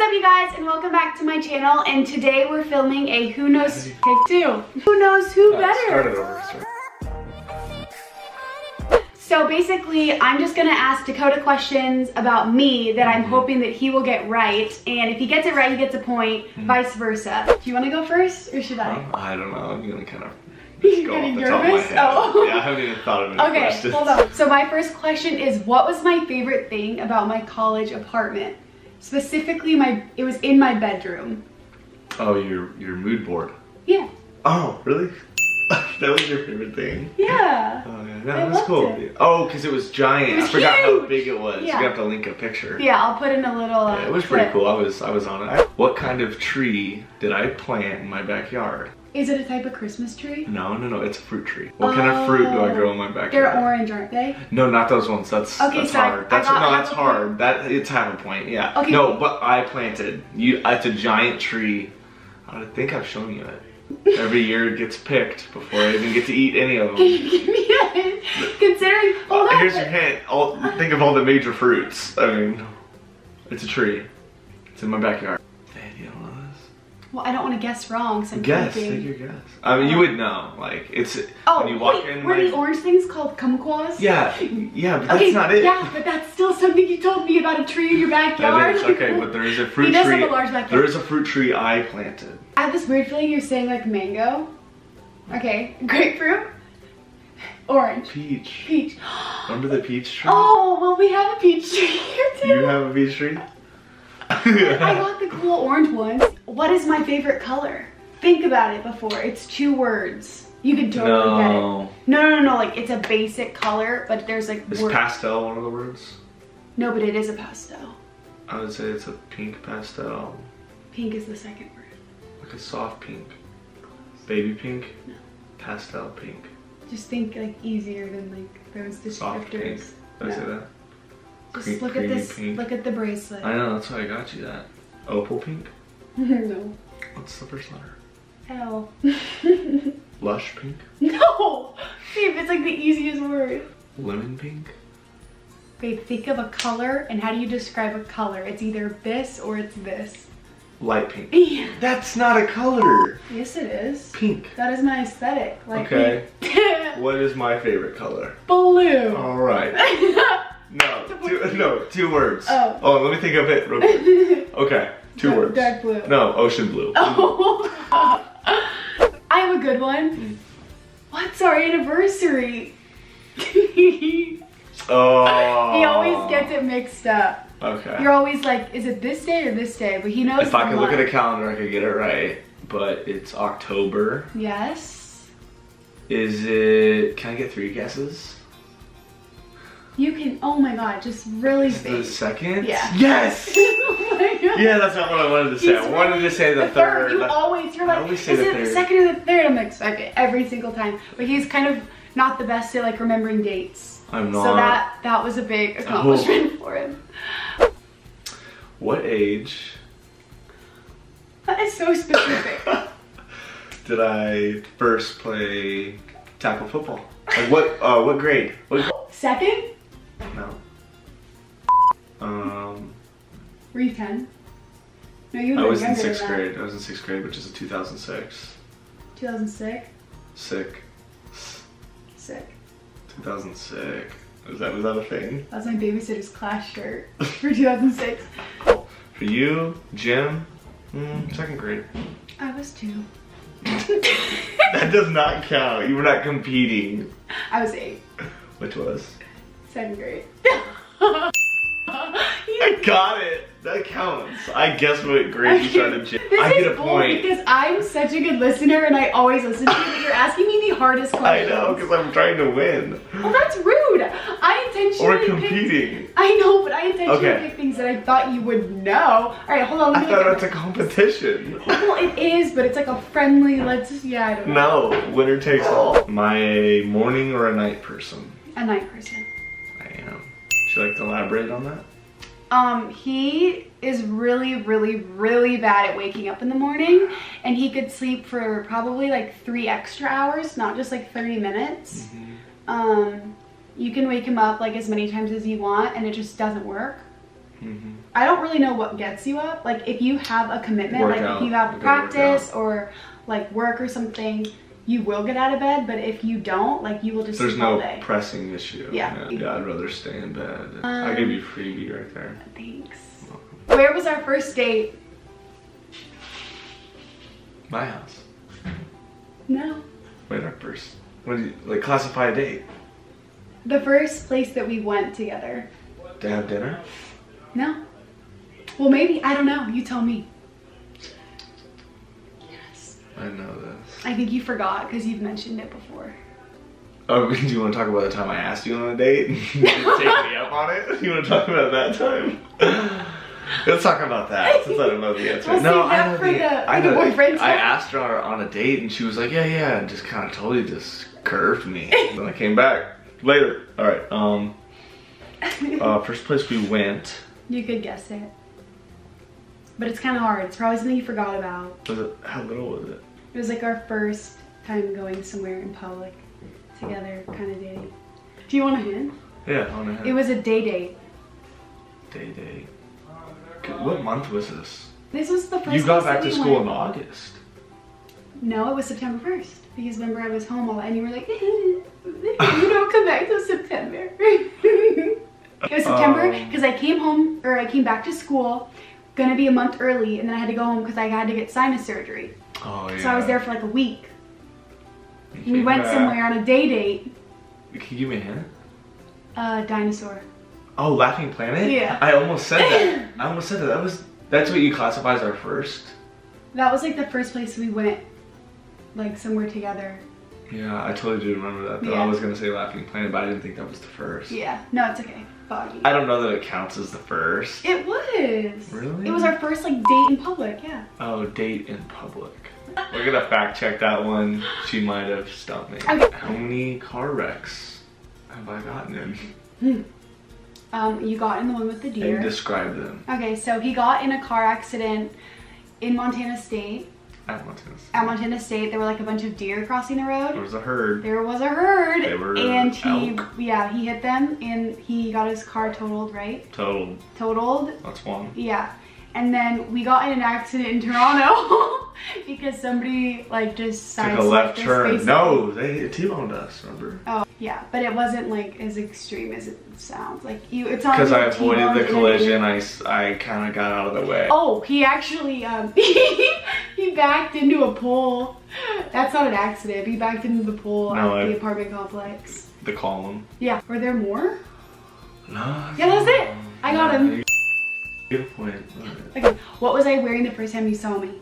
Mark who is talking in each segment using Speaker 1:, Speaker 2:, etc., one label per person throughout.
Speaker 1: What's up, you guys, and welcome back to my channel. And today we're filming a Who Knows Take 2. Who knows who better?
Speaker 2: Start it over.
Speaker 1: So basically, I'm just gonna ask Dakota questions about me that I'm hoping that he will get right. And if he gets it right, he gets a point, vice versa. Do you wanna go first, or should I?
Speaker 2: I don't know, I'm gonna kind of just go off the top of my head.
Speaker 1: Oh.
Speaker 2: Yeah, I haven't even thought of any questions.
Speaker 1: Okay, hold on. So my first question is, what was my favorite thing about my college apartment? Specifically, it was in my bedroom.
Speaker 2: Oh, your mood board.
Speaker 1: Yeah.
Speaker 2: Oh, really? That was your favorite thing?
Speaker 1: Yeah.
Speaker 2: Oh, yeah, that was cool.
Speaker 1: It.
Speaker 2: Oh, because it was giant.
Speaker 1: It was
Speaker 2: I forgot
Speaker 1: huge.
Speaker 2: how big it was.
Speaker 1: Yeah.
Speaker 2: You have to link a picture.
Speaker 1: Yeah, I'll put in a little
Speaker 2: yeah, it was pretty cool. I was on it. What kind of tree did I plant in my backyard?
Speaker 1: Is it a type of Christmas tree?
Speaker 2: No, it's a fruit tree. What kind of fruit do I grow in my backyard?
Speaker 1: They're orange, aren't they?
Speaker 2: No, not those ones. That's
Speaker 1: so
Speaker 2: hard. That's hard. It's half a point. Yeah.
Speaker 1: Okay.
Speaker 2: No, but I planted. It's a giant tree. I think I've shown you it. Every year it gets picked before I even get to eat any of them.
Speaker 1: Can you give me a hint? Considering, hold on.
Speaker 2: Here's your hint. Think of all the major fruits. I mean, it's a tree. It's in my backyard. Hey, you don't know this?
Speaker 1: Well, I don't want to guess wrong, so I'm
Speaker 2: Guess.
Speaker 1: thinking.
Speaker 2: Take your guess. I mean, you would know. Like, it's when you walk in.
Speaker 1: Were the orange things called kumquats?
Speaker 2: Yeah, but that's not it.
Speaker 1: Yeah, but that's still something you told me about a tree in your backyard.
Speaker 2: That is, okay, but there is a fruit
Speaker 1: He
Speaker 2: tree.
Speaker 1: does have a large backyard.
Speaker 2: There is a fruit tree I planted.
Speaker 1: I have this weird feeling you're saying like mango. Okay, grapefruit. Orange.
Speaker 2: Peach.
Speaker 1: Peach.
Speaker 2: Remember the peach tree?
Speaker 1: Oh, well, we have a peach tree here too.
Speaker 2: You have a peach tree?
Speaker 1: I got the cool orange ones. What is my favorite color? Think about it before. It's 2 words. You could totally get it. No. Like, it's a basic color, but there's like
Speaker 2: Is pastel one of the words?
Speaker 1: No, but it is a pastel.
Speaker 2: I would say it's a pink pastel.
Speaker 1: Pink is the second word.
Speaker 2: Like a soft pink. Baby pink?
Speaker 1: No.
Speaker 2: Pastel pink.
Speaker 1: Just think like easier than like those descriptors.
Speaker 2: Soft pink. Did I say that?
Speaker 1: Just look at this. Pink. Look at the bracelet.
Speaker 2: I know, that's why I got you that. Opal pink?
Speaker 1: No.
Speaker 2: What's the first letter?
Speaker 1: L.
Speaker 2: Lush pink?
Speaker 1: No! Babe, it's like the easiest word.
Speaker 2: Lemon pink?
Speaker 1: Babe, think of a color, and how do you describe a color? It's either this or it's this.
Speaker 2: Light pink.
Speaker 1: Yeah.
Speaker 2: That's not a color.
Speaker 1: Yes, it is.
Speaker 2: Pink.
Speaker 1: That is my aesthetic. Like,
Speaker 2: okay. What is my favorite color?
Speaker 1: Blue.
Speaker 2: All right. No, 2 words.
Speaker 1: Oh,
Speaker 2: let me think of it real quick. Okay, 2 words.
Speaker 1: Dark blue.
Speaker 2: No, ocean blue.
Speaker 1: Oh. I have a good one. What's our anniversary?
Speaker 2: Oh.
Speaker 1: He always gets it mixed up.
Speaker 2: Okay.
Speaker 1: You're always like, is it this day or this day? But he knows.
Speaker 2: If I could look at a calendar, I could get it right. But it's October.
Speaker 1: Yes.
Speaker 2: Is it? Can I get 3 guesses?
Speaker 1: You can. Oh my god, just really big.
Speaker 2: The second?
Speaker 1: Yeah.
Speaker 2: Yes.
Speaker 1: Oh my god.
Speaker 2: Yeah, that's not what I wanted to say. I wanted to say the third.
Speaker 1: You're like, is it the second or the third? I'm like, second every single time. But he's kind of not the best at like remembering dates.
Speaker 2: I'm not.
Speaker 1: So that was a big accomplishment for him.
Speaker 2: What age?
Speaker 1: That is so specific.
Speaker 2: Did I first play tackle football? Like what grade?
Speaker 1: Second?
Speaker 2: No.
Speaker 1: Were you 10? No, you were
Speaker 2: I was in
Speaker 1: younger
Speaker 2: 6th
Speaker 1: than
Speaker 2: grade. I was in 6th grade, which is a 2006.
Speaker 1: 2006?
Speaker 2: Sick. 2006. Was that a thing?
Speaker 1: That was my babysitter's class shirt for 2006.
Speaker 2: For you, Jim, 2nd grade.
Speaker 1: I was 2.
Speaker 2: That does not count. You were not competing.
Speaker 1: I was 8.
Speaker 2: Which was?
Speaker 1: 2nd grade.
Speaker 2: I got it. That counts. I guess what grade you started Jim. I get a point.
Speaker 1: Because I'm such a good listener and I always listen to you, but you're asking me the hardest questions.
Speaker 2: I know, because I'm trying to win.
Speaker 1: Well, that's rude. I intentionally
Speaker 2: Or competing.
Speaker 1: I know, but I intentionally picked things that I thought you would know. Alright, hold on.
Speaker 2: I thought it's a competition.
Speaker 1: Well, it is, but it's like a friendly, I don't know.
Speaker 2: No, winner takes all. Am I a morning or a night person?
Speaker 1: A night person.
Speaker 2: I am. Would you like to elaborate on that?
Speaker 1: He is really, really, really bad at waking up in the morning, and he could sleep for probably like 3 extra hours, not just like 30 minutes. You can wake him up like as many times as you want, and it just doesn't work. I don't really know what gets you up. Like if you have a commitment, like if you have practice or like work or something, you will get out of bed. But if you don't, like you will just sleep all day.
Speaker 2: There's no pressing issue. Yeah, I'd rather stay in bed. I'll give you a freebie right there.
Speaker 1: Thanks. Where was our first date?
Speaker 2: My house.
Speaker 1: No.
Speaker 2: Wait, our first. What do you like? Classify a date.
Speaker 1: The first place that we went together.
Speaker 2: To have dinner?
Speaker 1: No. Well, maybe. I don't know. You tell me. Yes.
Speaker 2: I know this.
Speaker 1: I think you forgot because you've mentioned it before.
Speaker 2: Oh, do you want to talk about the time I asked you on a date? And you didn't take me up on it? You want to talk about that time? Let's talk about that since I don't know the answer.
Speaker 1: We'll no, I know the boyfriend.
Speaker 2: I asked her on a date and she was like, yeah, and just kind of totally just curved me. Then I came back later. All right. First place we went. You
Speaker 1: could guess it, but it's kind of hard. It's probably something you forgot about.
Speaker 2: Was it? How little was it?
Speaker 1: It was like our first time going somewhere in public together, kind of dating. Do you want a hint?
Speaker 2: Yeah, I want a hint.
Speaker 1: It was a day date.
Speaker 2: Day date. What month was this?
Speaker 1: This was the first.
Speaker 2: You got back to school in August. No,
Speaker 1: it was September 1st. Because remember I was home all that and you were like, you don't come back till September. It was September because I came home, or I came back to school, gonna be a month early, and then I had to go home because I had to get sinus surgery.
Speaker 2: Oh yeah.
Speaker 1: So I was there for like a week. We went somewhere on a day date.
Speaker 2: Can you give me a hint?
Speaker 1: Dinosaur.
Speaker 2: Oh, Laughing Planet?
Speaker 1: Yeah.
Speaker 2: I almost said that. That's what you classify as our first?
Speaker 1: That was like the first place we went, like somewhere together.
Speaker 2: Yeah, I totally do remember that though. Yeah. I was gonna say Laughing Planet, but I didn't think that was the first.
Speaker 1: Yeah, no, it's okay. Foggy.
Speaker 2: I don't know that it counts as the first.
Speaker 1: It was.
Speaker 2: Really?
Speaker 1: It was our first like date in public, yeah.
Speaker 2: Oh, date in public. We're gonna fact check that one. She might have stumped me.
Speaker 1: Okay.
Speaker 2: How many car wrecks have I gotten in?
Speaker 1: You got in the one with the deer.
Speaker 2: And describe them.
Speaker 1: Okay, so he got in a car accident in Montana State.
Speaker 2: At Montana State.
Speaker 1: At Montana State, there were like a bunch of deer crossing the road.
Speaker 2: There was a herd.
Speaker 1: There was a herd.
Speaker 2: They were
Speaker 1: and he,
Speaker 2: elk.
Speaker 1: Yeah, he hit them and he got his car totaled, right? Totaled.
Speaker 2: That's one.
Speaker 1: Yeah. And then we got in an accident in Toronto because somebody like just
Speaker 2: took a left turn. No, they T-boned us, remember?
Speaker 1: Oh, yeah, but it wasn't like as extreme as it sounds. Like it's not
Speaker 2: because I avoided the collision. I kind of got out of the way.
Speaker 1: Oh, he actually he backed into a pole. That's not an accident. He backed into the pole at the apartment complex.
Speaker 2: The column.
Speaker 1: Yeah. Were there more?
Speaker 2: No.
Speaker 1: Yeah, that's it. I got him.
Speaker 2: Good point.
Speaker 1: Okay. What was I wearing the first time you saw me?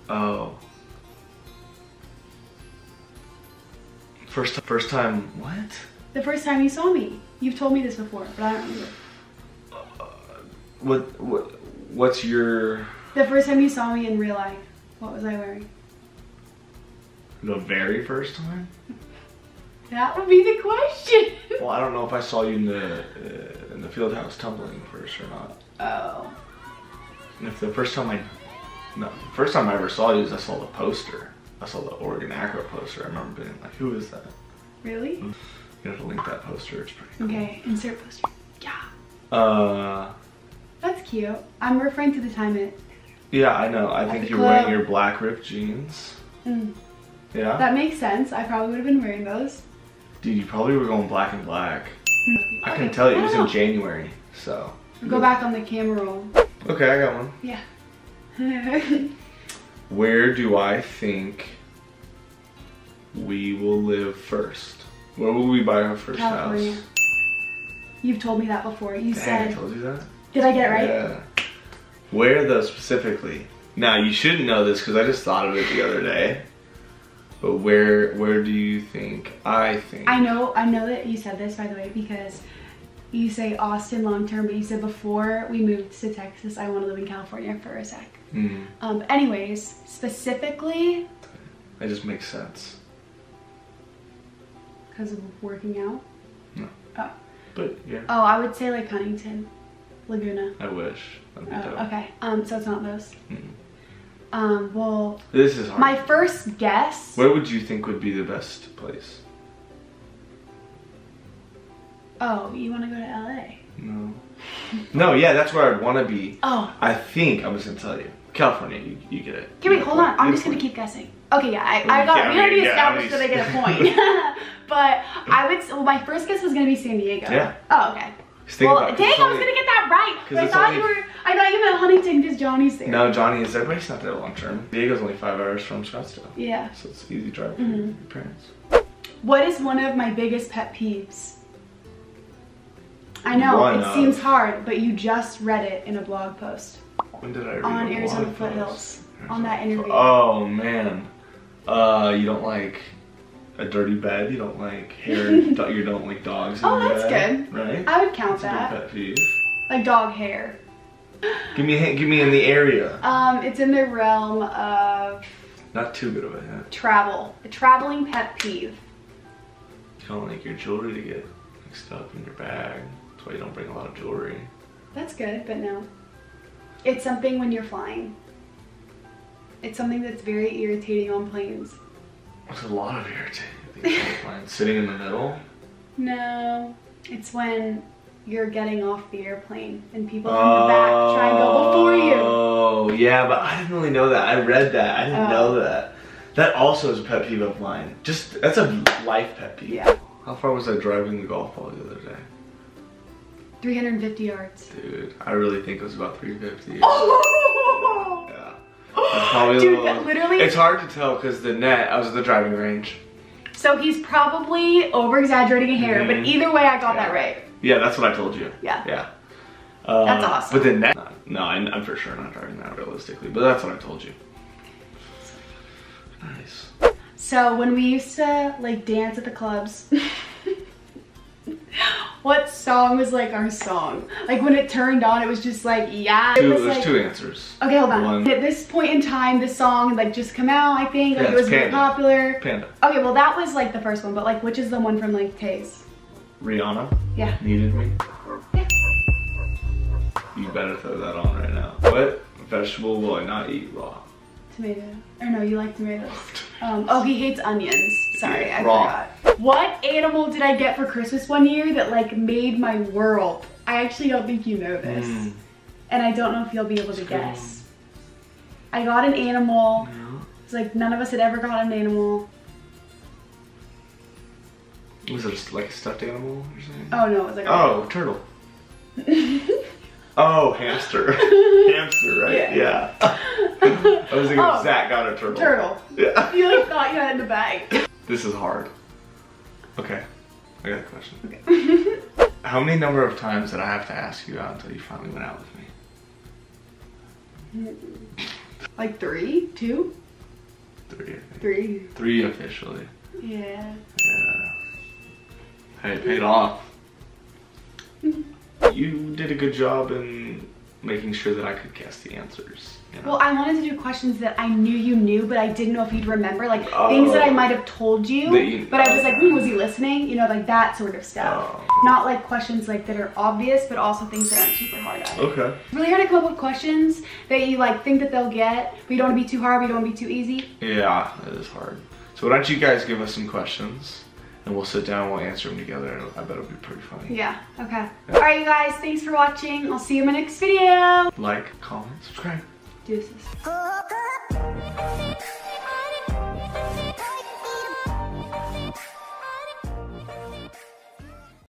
Speaker 2: Oh. First time what?
Speaker 1: The first time you saw me. You've told me this before, but I don't remember.
Speaker 2: What's your...
Speaker 1: The first time you saw me in real life, what was I wearing?
Speaker 2: The very first time?
Speaker 1: That would be the question.
Speaker 2: Well, I don't know if I saw you in the field house tumbling first or not.
Speaker 1: Oh.
Speaker 2: And if the first time I ever saw you is I saw the poster. I saw the Oregon Acro poster. I remember being like, who is that?
Speaker 1: Really?
Speaker 2: You have to link that poster. It's pretty cool.
Speaker 1: Okay, insert poster. Yeah. That's cute. I'm referring to the time it.
Speaker 2: Yeah, I know. I think you're wearing your black ripped jeans.
Speaker 1: Mm.
Speaker 2: Yeah.
Speaker 1: That makes sense. I probably would have been wearing those.
Speaker 2: Dude, you probably were going black and black. I can tell you, it was in January, so.
Speaker 1: Go back on the camera roll.
Speaker 2: Okay, I got one.
Speaker 1: Yeah.
Speaker 2: Where do I think we will live first? Where will we buy our first
Speaker 1: California.
Speaker 2: house?
Speaker 1: You've told me that before. You said.
Speaker 2: I told you that?
Speaker 1: Did I get it right?
Speaker 2: Yeah. Where though specifically? Now you shouldn't know this because I just thought of it the other day. But where do you think? I think.
Speaker 1: I know that you said this, by the way, because you say Austin long term, but you said before we moved to Texas, I want to live in California for a sec.
Speaker 2: Mm-hmm.
Speaker 1: Anyways, specifically.
Speaker 2: It just makes sense.
Speaker 1: Because of working out?
Speaker 2: No.
Speaker 1: Oh.
Speaker 2: But yeah.
Speaker 1: Oh, I would say like Huntington, Laguna.
Speaker 2: I wish. That'd be dope.
Speaker 1: Okay. So it's not those.
Speaker 2: Mm-hmm.
Speaker 1: Well,
Speaker 2: this is hard.
Speaker 1: My first guess.
Speaker 2: Where would you think would be the best place?
Speaker 1: Oh, you want to go to LA?
Speaker 2: No. No, yeah, that's where I'd want to be.
Speaker 1: Oh.
Speaker 2: I think, I'm just going to tell you. California, you get it.
Speaker 1: Okay, wait, hold on. I'm just going to keep guessing. Okay, yeah, I got it. We already established that I get a point. But I would, well, my first guess was going to be San Diego.
Speaker 2: Yeah.
Speaker 1: Oh, okay. Well, dang, I was going to get that right. But I thought you meant Huntington because Johnny's there.
Speaker 2: No, Johnny is there, but he's not there long term. Diego's only 5 hours from Scottsdale.
Speaker 1: Yeah.
Speaker 2: So it's easy drive for your parents.
Speaker 1: What is one of my biggest pet peeves? I know, it seems hard, but you just read it in a blog post.
Speaker 2: When did I read
Speaker 1: on Arizona Foothills, on that interview.
Speaker 2: Oh, man. You don't like a dirty bed, you don't like hair, you don't like dogs in your
Speaker 1: that's
Speaker 2: bed,
Speaker 1: good.
Speaker 2: Right?
Speaker 1: I would count
Speaker 2: that's
Speaker 1: that.
Speaker 2: A good pet peeve.
Speaker 1: Like dog hair.
Speaker 2: Give me in the area.
Speaker 1: It's in the realm of...
Speaker 2: Not too good of a hint.
Speaker 1: Travel. A traveling pet peeve.
Speaker 2: You don't like your jewelry to get mixed up in your bag. That's why you don't bring a lot of jewelry.
Speaker 1: That's good, but no. It's something when you're flying. It's something that's very irritating on planes.
Speaker 2: There's a lot of irritating things on planes. Sitting in the middle?
Speaker 1: No. It's when you're getting off the airplane and people in the back try and go before you.
Speaker 2: Oh, yeah, but I didn't really know that. I read that. I didn't know that. That also is a pet peeve of mine. That's a life pet peeve.
Speaker 1: Yeah.
Speaker 2: How far was I driving the golf ball the other day?
Speaker 1: 350 yards.
Speaker 2: Dude, I really think it was about 350.
Speaker 1: Oh!
Speaker 2: Yeah. It's probably
Speaker 1: Dude, literally.
Speaker 2: It's hard to tell because I was at the driving range.
Speaker 1: So he's probably over-exaggerating a hair, but either way I got that right.
Speaker 2: Yeah, that's what I told you.
Speaker 1: Yeah.
Speaker 2: Yeah.
Speaker 1: That's awesome.
Speaker 2: But then no, I'm for sure not driving that realistically, but that's what I told you. Nice.
Speaker 1: So when we used to like dance at the clubs, what song was like our song? Like when it turned on, it was just like, yeah.
Speaker 2: There's two answers.
Speaker 1: Okay, hold on. At this point in time, this song like just come out, I think. Like it was very popular.
Speaker 2: Panda.
Speaker 1: Okay, well that was like the first one, but like which is the one from like Taze?
Speaker 2: Rihanna?
Speaker 1: Yeah.
Speaker 2: Needed Me?
Speaker 1: Yeah.
Speaker 2: You better throw that on right now. What vegetable will I not eat raw?
Speaker 1: Tomato. Or no, you like tomatoes. Oh, he hates onions. Sorry, I
Speaker 2: raw.
Speaker 1: forgot. What animal did I get for Christmas one year that like made my world? I actually don't think you know this. And I don't know if you'll be able to guess. I got an animal.
Speaker 2: No.
Speaker 1: It's like none of us had ever got an animal.
Speaker 2: Was it like a stuffed animal you're saying?
Speaker 1: Oh no, it was like
Speaker 2: a turtle. Oh, hamster. Hamster, right?
Speaker 1: Yeah.
Speaker 2: I was thinking Zach got a turtle.
Speaker 1: Turtle.
Speaker 2: Yeah.
Speaker 1: You like thought you had it in the bag.
Speaker 2: This is hard. Okay. I got a question.
Speaker 1: Okay.
Speaker 2: How many number of times did I have to ask you out until you finally went out with me?
Speaker 1: Like 3? 2?
Speaker 2: 3, I think.
Speaker 1: 3.
Speaker 2: 3 officially.
Speaker 1: Yeah.
Speaker 2: Yeah. Hey, it paid off. You did a good job in making sure that I could guess the answers. You know?
Speaker 1: Well, I wanted to do questions that I knew you knew, but I didn't know if you'd remember. Like, things that I might have told you, but I was like, was he listening? You know, like that sort of stuff. Not like questions like that are obvious, but also things that aren't super hard at.
Speaker 2: Okay.
Speaker 1: It's really hard to come up with questions that you like think that they'll get, but you don't want to be too hard, but you don't want to be too easy.
Speaker 2: Yeah, it is hard. So why don't you guys give us some questions? And we'll sit down, we'll answer them together. I bet it'll be pretty funny.
Speaker 1: Yeah, okay. All right, you guys, thanks for watching. I'll see you in my next video.
Speaker 2: Like, comment, subscribe.
Speaker 1: Deuces.